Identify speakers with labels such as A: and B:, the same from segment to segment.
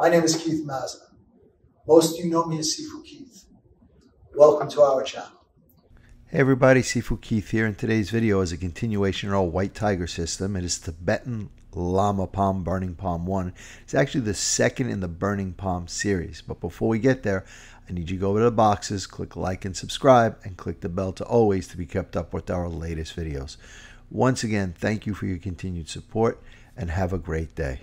A: My name is Keith Mazza. Most of you know me as Sifu Keith. Welcome to our channel.
B: Hey everybody, Sifu Keith here. In today's video is a continuation of our White Tiger system. It is Tibetan Lama Palm, Burning Palm 1. It's actually the second in the Burning Palm series. But before we get there, I need you to go over to the boxes, click like and subscribe, and click the bell to always to be kept up with our latest videos. Once again, thank you for your continued support and have a great day.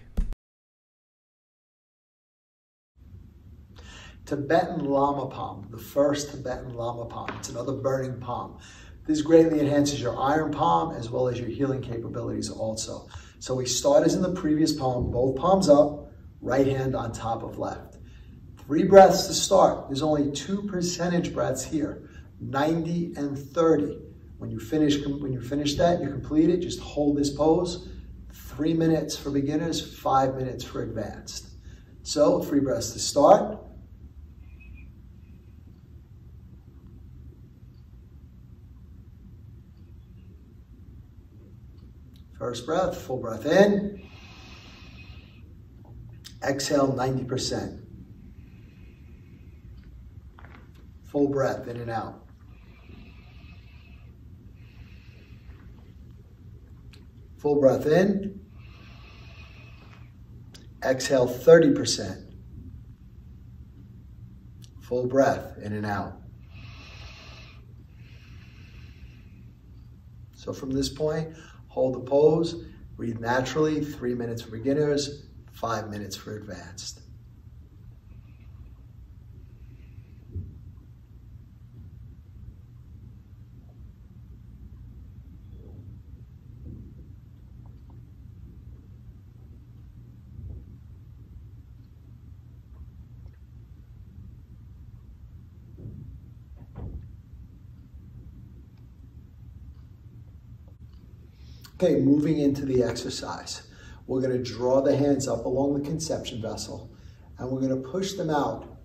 A: Tibetan Lama Palm, the first Tibetan Lama Palm. It's another burning palm. This greatly enhances your iron palm as well as your healing capabilities also. So we start as in the previous palm, both palms up, right hand on top of left. 3 breaths to start. There's only 2 percentage breaths here, 90 and 30. When you finish that, you complete it, just hold this pose. 3 minutes for beginners, 5 minutes for advanced. So 3 breaths to start. First breath, full breath in. Exhale 90%. Full breath in and out. Full breath in. Exhale 30%. Full breath in and out. So from this point, hold the pose, breathe naturally, 3 minutes for beginners, 5 minutes for advanced. Okay, moving into the exercise. We're going to draw the hands up along the conception vessel, and we're going to push them out,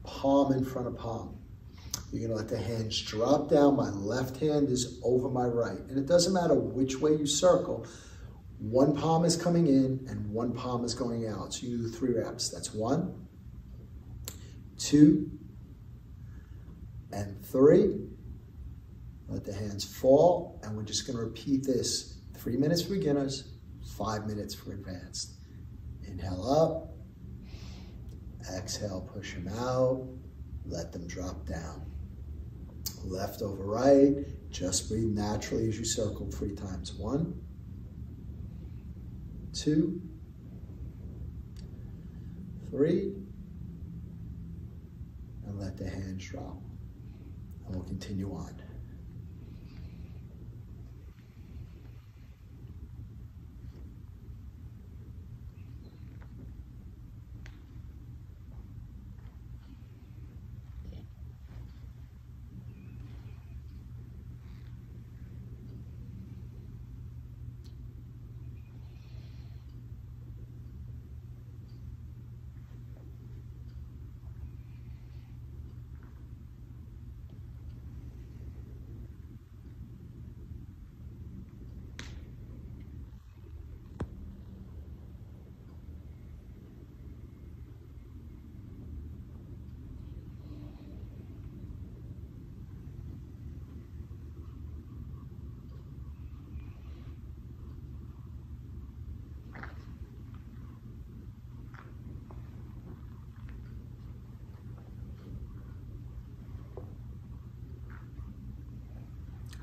A: palm in front of palm. You're going to let the hands drop down. My left hand is over my right. And it doesn't matter which way you circle. One palm is coming in and one palm is going out. So you do 3 reps. That's 1, 2, and 3. Let the hands fall, and we're just going to repeat this. 3 minutes for beginners, 5 minutes for advanced. Inhale up, exhale, push them out, let them drop down. Left over right, just breathe naturally as you circle 3 times. 1, 2, 3, and let the hands drop. And we'll continue on.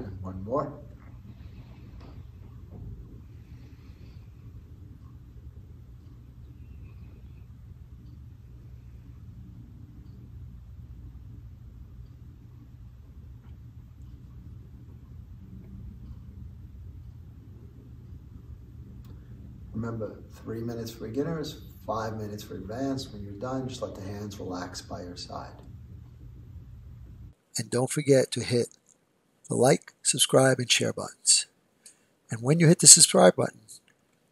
A: And 1 more. Remember, 3 minutes for beginners, 5 minutes for advanced. When you're done, just let the hands relax by your side.
C: And don't forget to hit the like, subscribe, and share buttons. And when you hit the subscribe button,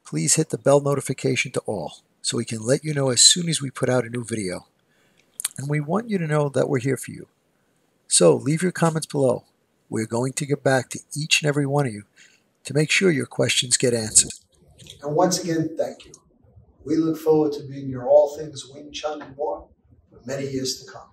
C: please hit the bell notification to all so we can let you know as soon as we put out a new video. And we want you to know that we're here for you. So leave your comments below. We're going to get back to each and every one of you to make sure your questions get answered.
A: And once again, thank you. We look forward to being your all things Wing Chun and more for many years to come.